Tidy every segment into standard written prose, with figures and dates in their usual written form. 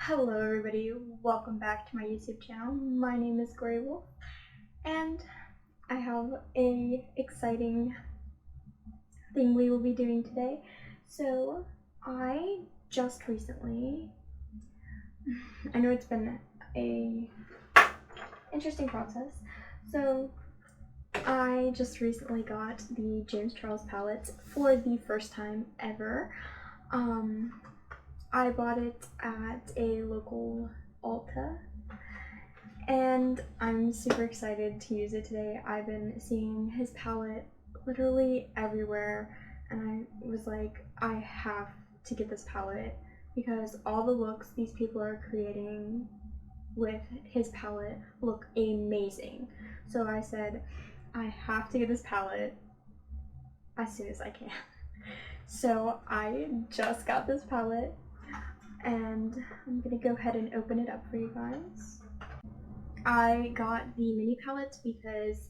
Hello everybody, welcome back to my YouTube channel. My name is Gray Wolf and I have a exciting thing we will be doing today. So I just recently, I know it's been a interesting process, so I just recently got the James Charles palette for the first time ever. I bought it at a local Ulta and I'm super excited to use it today. I've been seeing his palette literally everywhere and I was like, I have to get this palette because all the looks these people are creating with his palette look amazing. So I said, I have to get this palette as soon as I can. So I just got this palette and I'm gonna go ahead and open it up for you guys. I got the mini palette because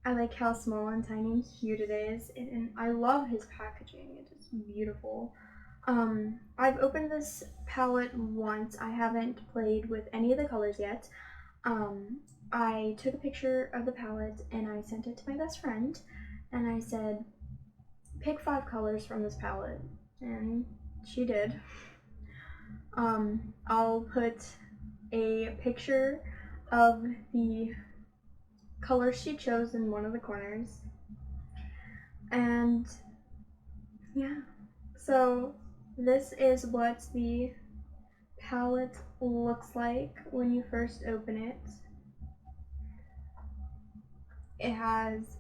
I like how small and tiny and cute it is, and I love his packaging. It is beautiful. I've opened this palette once. I haven't played with any of the colors yet. I took a picture of the palette and I sent it to my best friend and I said, pick 5 colors from this palette, and she did. I'll put a picture of the color she chose in one of the corners. And yeah, so this is what the palette looks like when you first open it. It has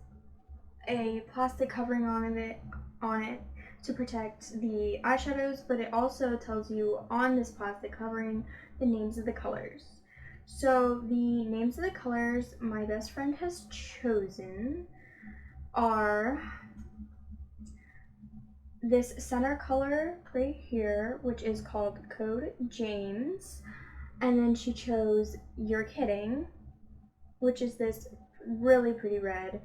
a plastic covering on it to protect the eyeshadows, but it also tells you on this plastic covering the names of the colors. So the names of the colors my best friend has chosen are this center color right here, which is called Code James, and then she chose You're Kidding, which is this really pretty red,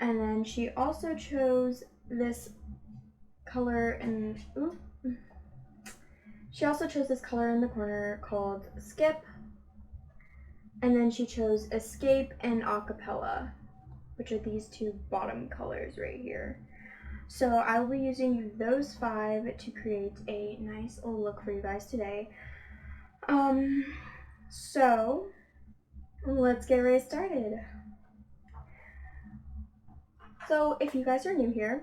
and then she also chose this color in the corner called Skip, and then she chose Escape and Acapella, which are these two bottom colors right here. So I will be using those 5 to create a nice look for you guys today. So let's get ready started. So if you guys are new here,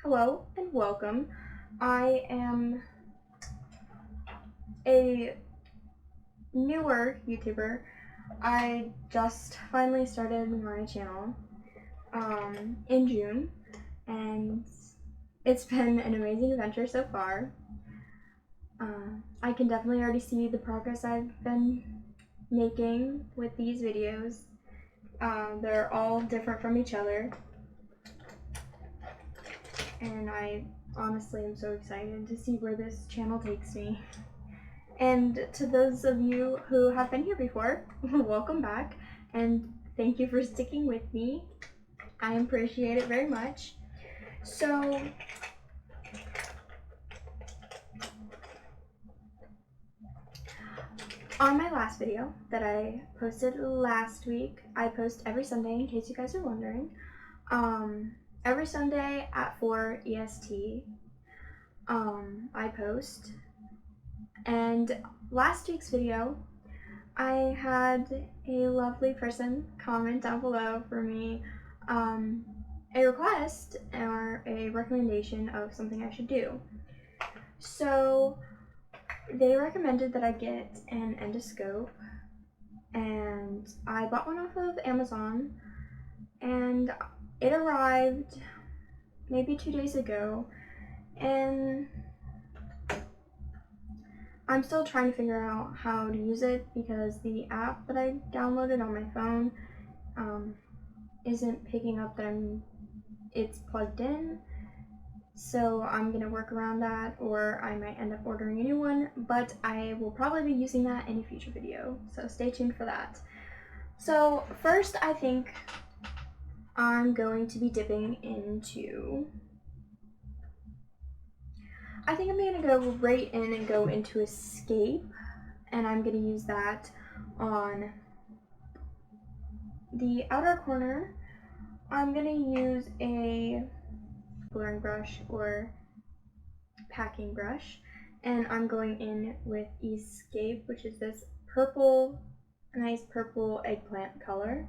hello and welcome. I am a newer YouTuber. I just finally started my channel in June, and it's been an amazing adventure so far. I can definitely already see the progress I've been making with these videos. They're all different from each other, and I honestly am so excited to see where this channel takes me. And to those of you who have been here before, welcome back, and thank you for sticking with me. I appreciate it very much. So on my last video that I posted last week, I post every Sunday in case you guys are wondering. Every Sunday at 4 EST, I post. And last week's video, I had a lovely person comment down below for me a request or a recommendation of something I should do. So they recommended that I get an endoscope, and I bought one off of Amazon, and it arrived maybe 2 days ago, and I'm still trying to figure out how to use it because the app that I downloaded on my phone isn't picking up that it's plugged in. So I'm gonna work around that, or I might end up ordering a new one, but I will probably be using that in a future video, so stay tuned for that. So first, I think I'm going to be dipping into I think I'm gonna go right in and go into Escape, and I'm gonna use that on the outer corner. I'm gonna use a blurring brush or packing brush, and I'm going in with Escape, which is this purple, nice purple eggplant color.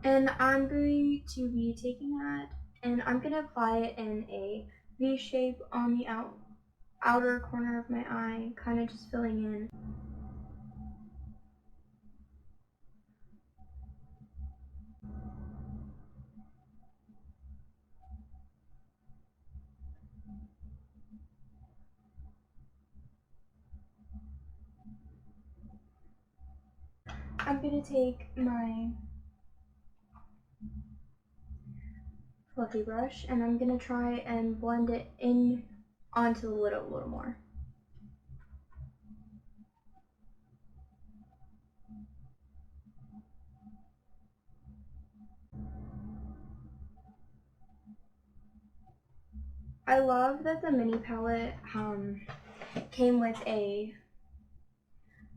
And I'm going to be taking that and I'm going to apply it in a V shape on the outer corner of my eye, kind of just filling in. I'm going to take my fluffy brush and I'm going to try and blend it in onto the lid a little more. I love that the mini palette came with a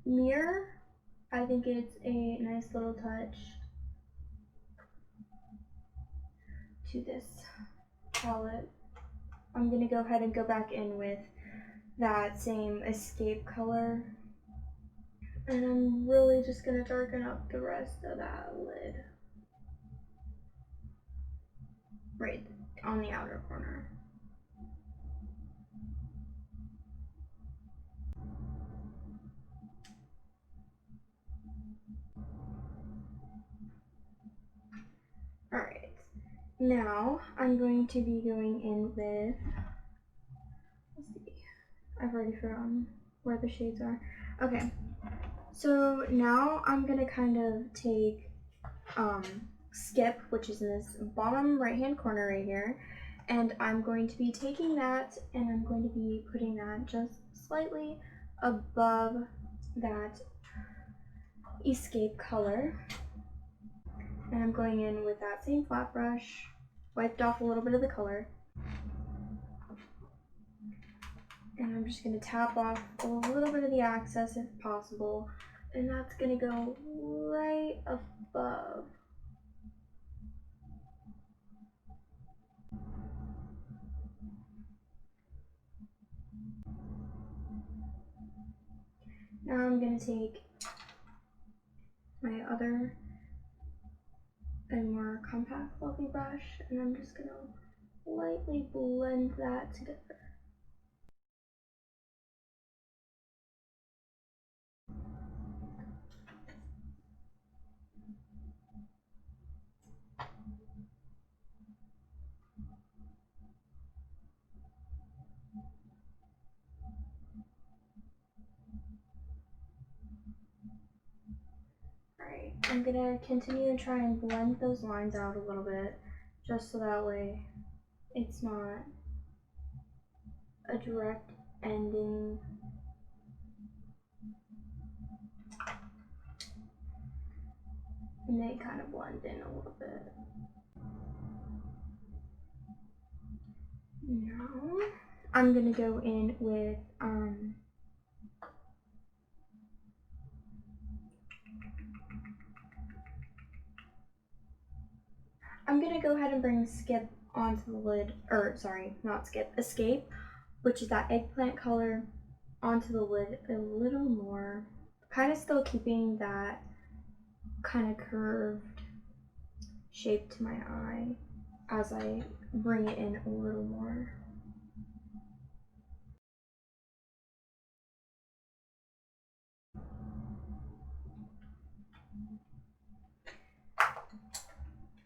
mirror. I think it's a nice little touch to this palette. I'm gonna go ahead and go back in with that same Escape color, and I'm really just gonna darken up the rest of that lid right on the outer corner. Alright, now I'm going to be going in with, let's see, I've already forgotten where the shades are. Okay, so now I'm gonna kind of take Skip, which is in this bottom right hand corner right here, and I'm going to be taking that and I'm going to be putting that just slightly above that Escape color, and I'm going in with that same flat brush, wiped off a little bit of the color, and I'm just going to tap off a little bit of the excess if possible, and that's going to go right above. Now I'm going to take my other and more compact fluffy brush, and I'm just going to lightly blend that together. Alright, I'm gonna continue to try and blend those lines out a little bit, just so that way it's not a direct ending. And they kind of blend in a little bit. Now, I'm gonna go in with, I'm gonna go ahead and bring Skip onto the lid, or sorry, not Skip, Escape, which is that eggplant color, onto the lid a little more, kind of still keeping that kind of curved shape to my eye as I bring it in a little more.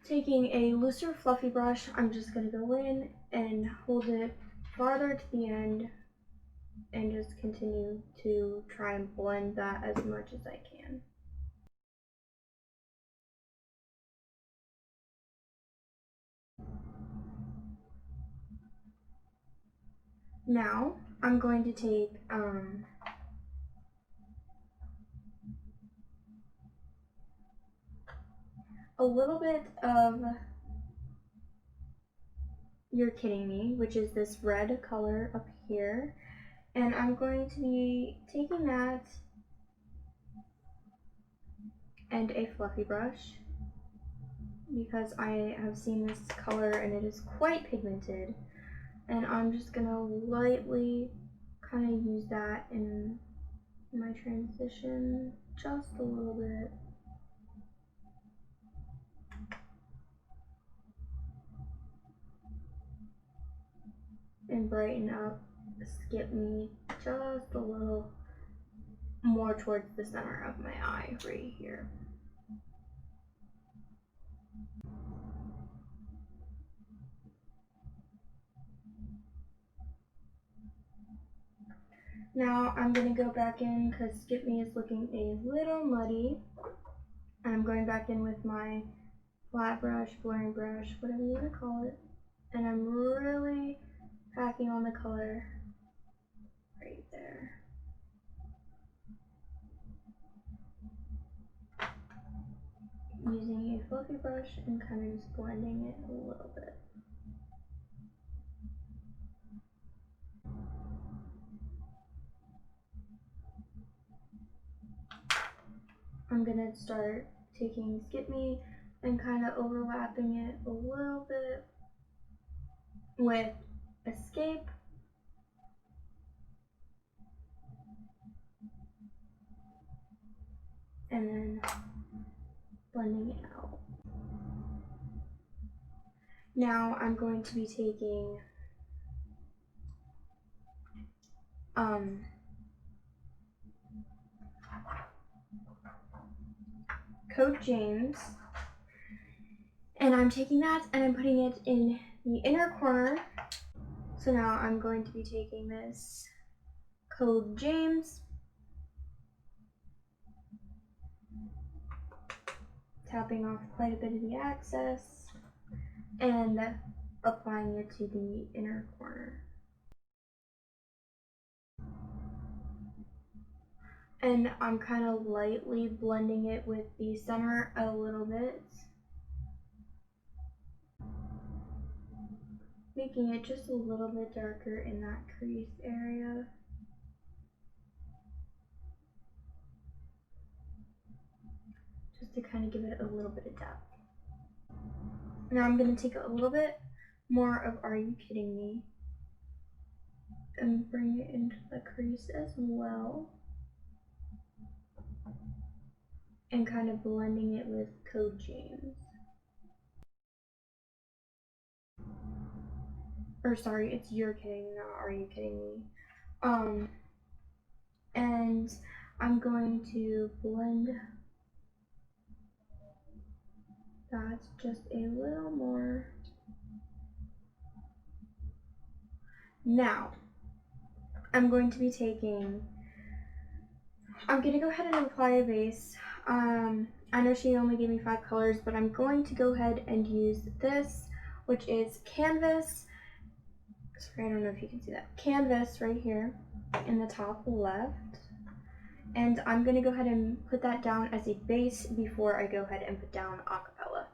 Taking a looser fluffy brush, I'm just going to go in and hold it farther to the end and just continue to try and blend that as much as I can. Now I'm going to take a little bit of You're Kidding Me, which is this red color up here. And I'm going to be taking that and a fluffy brush because I have seen this color and it is quite pigmented. And I'm just gonna lightly kind of use that in my transition just a little bit. And brighten up Skip Me just a little more towards the center of my eye right here. Now I'm going to go back in because Skip Me is looking a little muddy. And I'm going back in with my flat brush, blurring brush, whatever you want to call it. And I'm really packing on the color right there. Using a fluffy brush and kind of just blending it a little bit. I'm gonna start taking Skip Me and kind of overlapping it a little bit with Escape. And then blending it out. Now I'm going to be taking Code James, and I'm taking that and I'm putting it in the inner corner. So now I'm going to be taking this Code James, tapping off quite a bit of the excess, and applying it to the inner corner. And I'm kind of lightly blending it with the center a little bit, making it just a little bit darker in that crease area. Just to kind of give it a little bit of depth. Now I'm going to take a little bit more of Are You Kidding Me and bring it into the crease as well. And kind of blending it with Code James. Or sorry, it's You're Kidding Me, not Are You Kidding Me. And I'm going to blend that just a little more. Now, I'm going to be taking, I'm going to go ahead and apply a base. I know she only gave me 5 colors, but I'm going to go ahead and use this, which is Canvas. Sorry, I don't know if you can see that. Canvas right here in the top left. And I'm going to go ahead and put that down as a base before I go ahead and put down Acapella.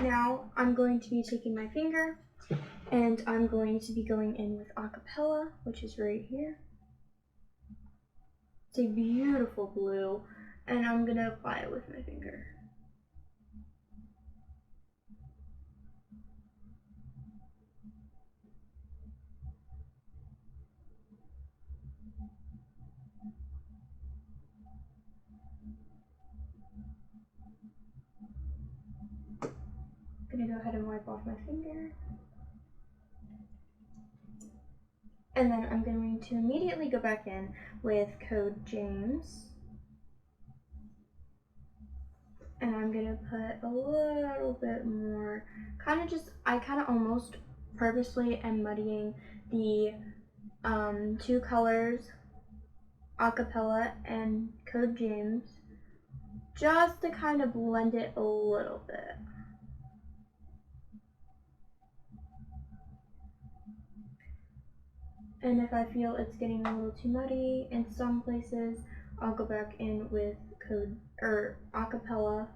Now I'm going to be taking my finger and I'm going to be going in with Acapella, which is right here. It's a beautiful blue, and I'm going to apply it with my finger. I'm going to go ahead and wipe off my finger. And then I'm going to immediately go back in with Code James. And I'm going to put a little bit more, I kind of almost purposely am muddying the 2 colors, Acapella and Code James, just to kind of blend it a little bit. And if I feel it's getting a little too muddy in some places, I'll go back in with code or acapella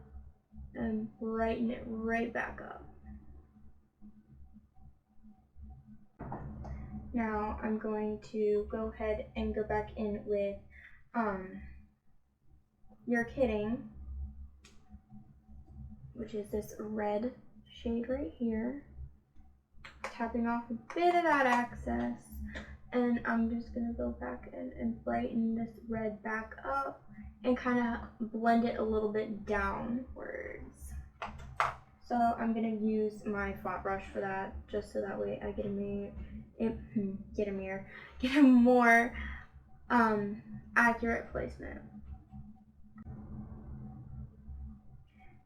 and brighten it right back up. Now I'm going to go ahead and go back in with You're Kidding, which is this red shade right here, tapping off a bit of that excess, and I'm just going to go back in and brighten this red back up and kind of blend it a little bit downwards. So I'm going to use my flat brush for that, just so that way I get a more accurate placement.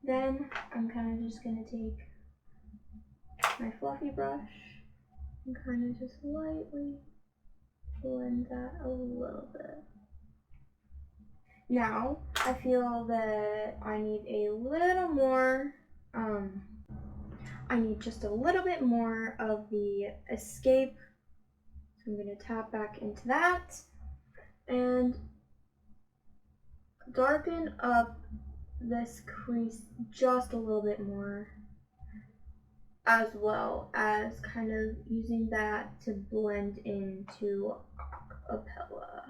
Then I'm kind of just going to take my fluffy brush and kind of just lightly blend that a little bit. Now I feel that I need a little more, I need just a little bit more of the Escape. So I'm going to tap back into that and darken up this crease just a little bit more, as well as kind of using that to blend into acapella.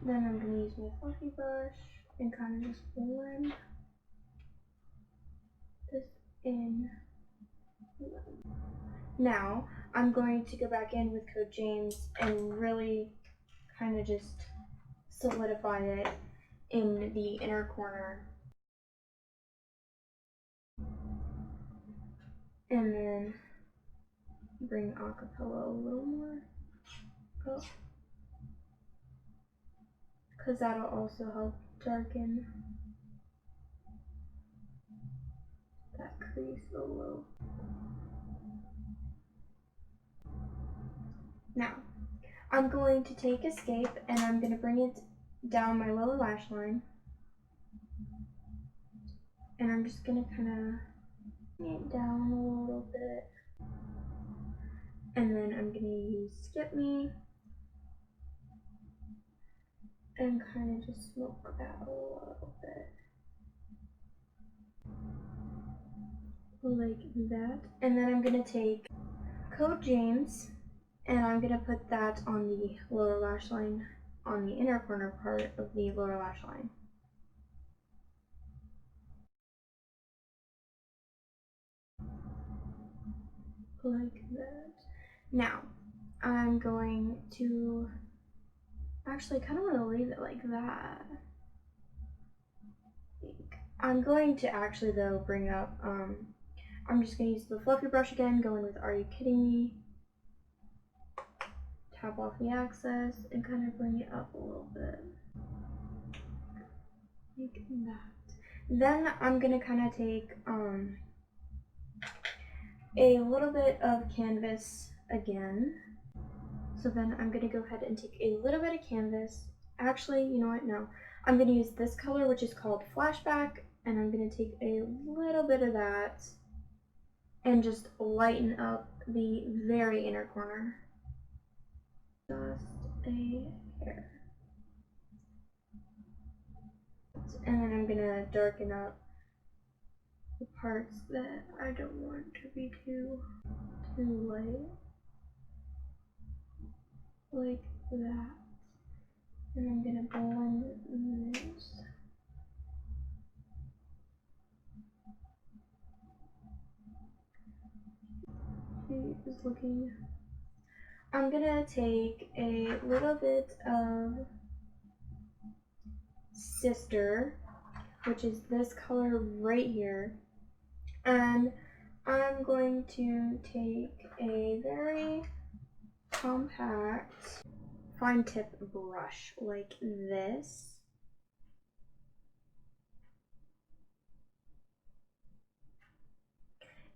Then I'm going to use my fluffy brush and kind of just blend this in. Now I'm going to go back in with Code James and really kind of just solidify it in the inner corner. And then bring acapella a little more up, because that'll also help darken that crease a little. Now, I'm going to take Escape and I'm going to bring it down my lower lash line. And I'm just going to kind of bring it down a little bit. And then I'm going to use Skip Me and kind of just smoke that a little bit. Like that. And then I'm going to take Code James and I'm going to put that on the lower lash line, on the inner corner part of the lower lash line. Like that. Now, I'm going to actually kind of want to leave it like that. I'm going to actually though bring up, I'm just going to use the fluffy brush again, go in with Are You Kidding Me? Tap off the excess and kind of bring it up a little bit. Like that. Then I'm going to kind of take a little bit of canvas again. So then I'm going to go ahead and take a little bit of canvas. Actually, you know what? No. I'm going to use this color, which is called Flashback, and I'm going to take a little bit of that and just lighten up the very inner corner. Just a hair. And then I'm going to darken up the parts that I don't want to be too light. Like that. And I'm going to blend this. She is looking. I'm going to take a little bit of Sister, which is this color right here, and I'm going to take a very compact fine tip brush like this,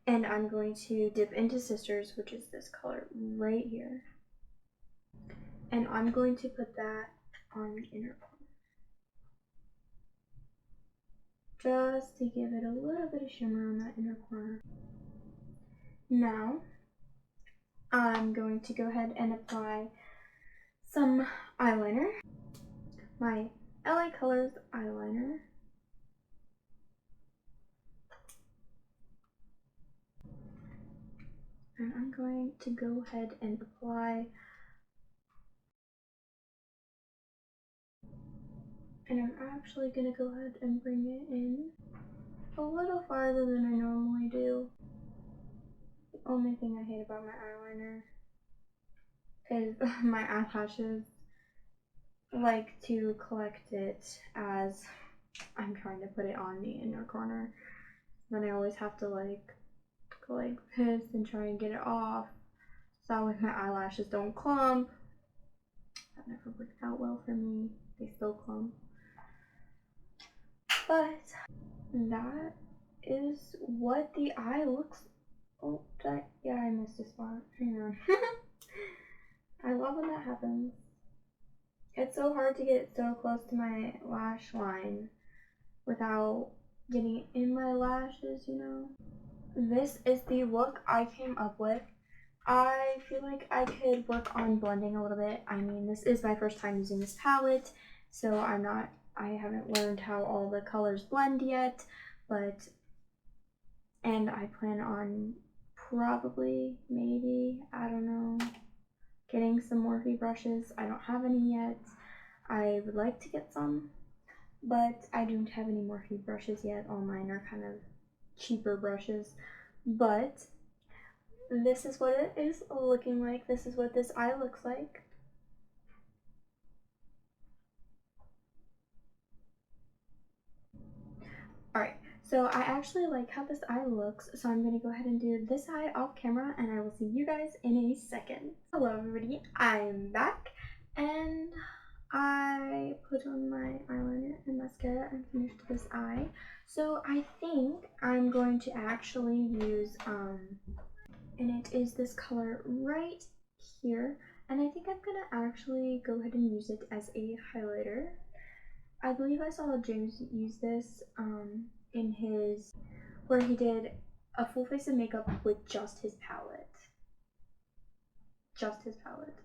and I'm going to dip into Sisters, which is this color right here, and I'm going to put that on the inner corner just to give it a little bit of shimmer on that inner corner. Now I'm going to go ahead and apply some eyeliner, my LA Colors eyeliner. And I'm going to go ahead and apply, and I'm actually going to go ahead and bring it in a little farther than I normally do. The only thing I hate about my eyeliner is my eyelashes like to collect it as I'm trying to put it on the inner corner. Then I always have to like go like this and try and get it off so that way my eyelashes don't clump. That never worked out well for me. They still clump. But that is what the eye looks. Oh, yeah, I missed a spot. Hang on. I love when that happens. It's so hard to get so close to my lash line without getting it in my lashes, you know? This is the look I came up with. I feel like I could work on blending a little bit. I mean, this is my first time using this palette, so I haven't learned how all the colors blend yet, and I plan on probably, maybe, I don't know, getting some Morphe brushes. I don't have any yet. I would like to get some, but I don't have any Morphe brushes yet. All mine are kind of cheaper brushes, but this is what it is looking like. This is what this eye looks like. Alright, so I actually like how this eye looks, so I'm going to go ahead and do this eye off camera, and I will see you guys in a second. Hello everybody, I'm back, and I put on my eyeliner and mascara and finished this eye. So I think I'm going to actually use, and it is this color right here, and I think I'm gonna actually go ahead and use it as a highlighter. I believe I saw James use this in his, where he did a full face of makeup with just his palette. Just his palette.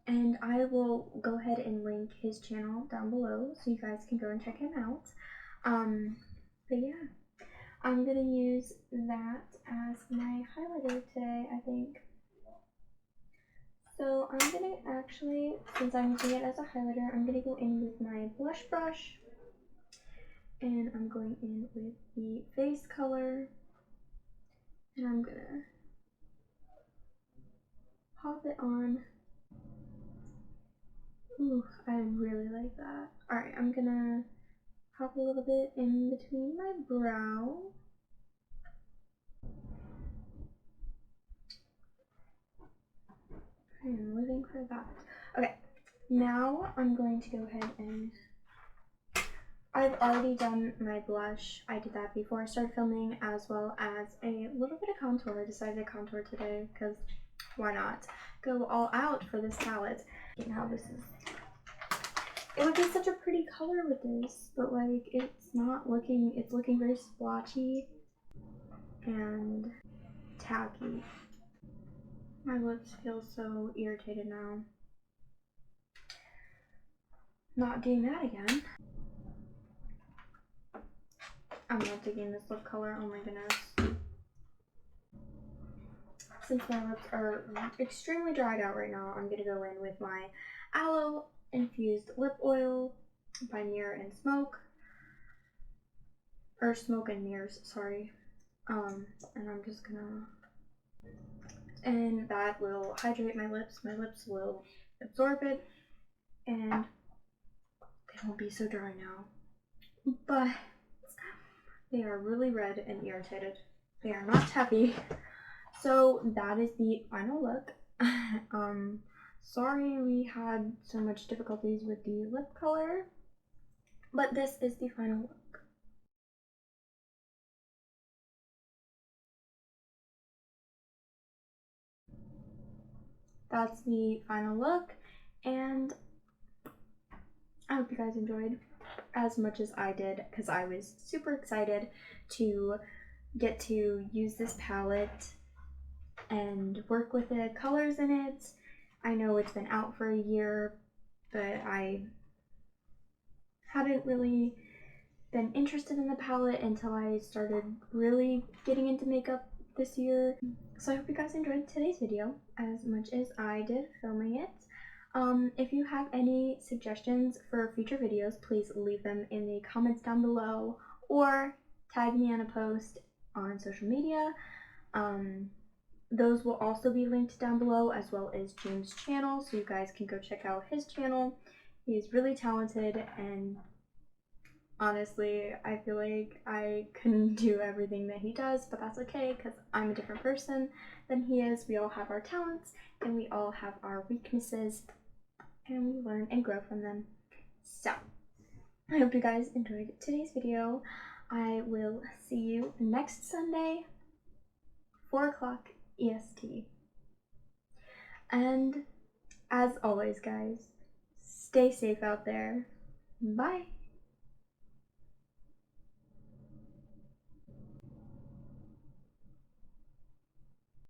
And I will go ahead and link his channel down below so you guys can go and check him out. But yeah, I'm gonna use that as my highlighter today, I think. So I'm gonna actually, since I'm using it as a highlighter, I'm gonna go in with my blush brush, and I'm going in with the face color, and I'm gonna pop it on. Ooh, I really like that. Alright, I'm gonna pop a little bit in between my brow. I am living for that. Okay, now I'm going to go ahead and I've already done my blush. I did that before I started filming, as well as a little bit of contour. I decided to contour today because why not? Go all out for this palette. You know, this is, it would be such a pretty color with this, but like it's not looking, it's looking very splotchy and tacky. My lips feel so irritated now. Not doing that again. I'm not digging this lip color, oh my goodness. Since my lips are extremely dried out right now, I'm gonna go in with my aloe infused lip oil by Mirror and Smoke. Or Smoke and Mirrors, sorry. And I'm just gonna, and that will hydrate my lips. My lips will absorb it, and they won't be so dry now. But they are really red and irritated. They are not happy. So that is the final look. Sorry we had so much difficulties with the lip color, but this is the final look. That's the final look, and I hope you guys enjoyed as much as I did, because I was super excited to get to use this palette and work with the colors in it. I know it's been out for a year, but I hadn't really been interested in the palette until I started really getting into makeup this year. So I hope you guys enjoyed today's video as much as I did filming it. If you have any suggestions for future videos, please leave them in the comments down below or tag me on a post on social media. Those will also be linked down below, as well as James' channel, so you guys can go check out his channel. He's really talented, and honestly, I feel like I couldn't do everything that he does, but that's okay because I'm a different person than he is. We all have our talents and we all have our weaknesses, and we learn and grow from them. So, I hope you guys enjoyed today's video. I will see you next Sunday, 4 o'clock EST. And as always, guys, stay safe out there. Bye.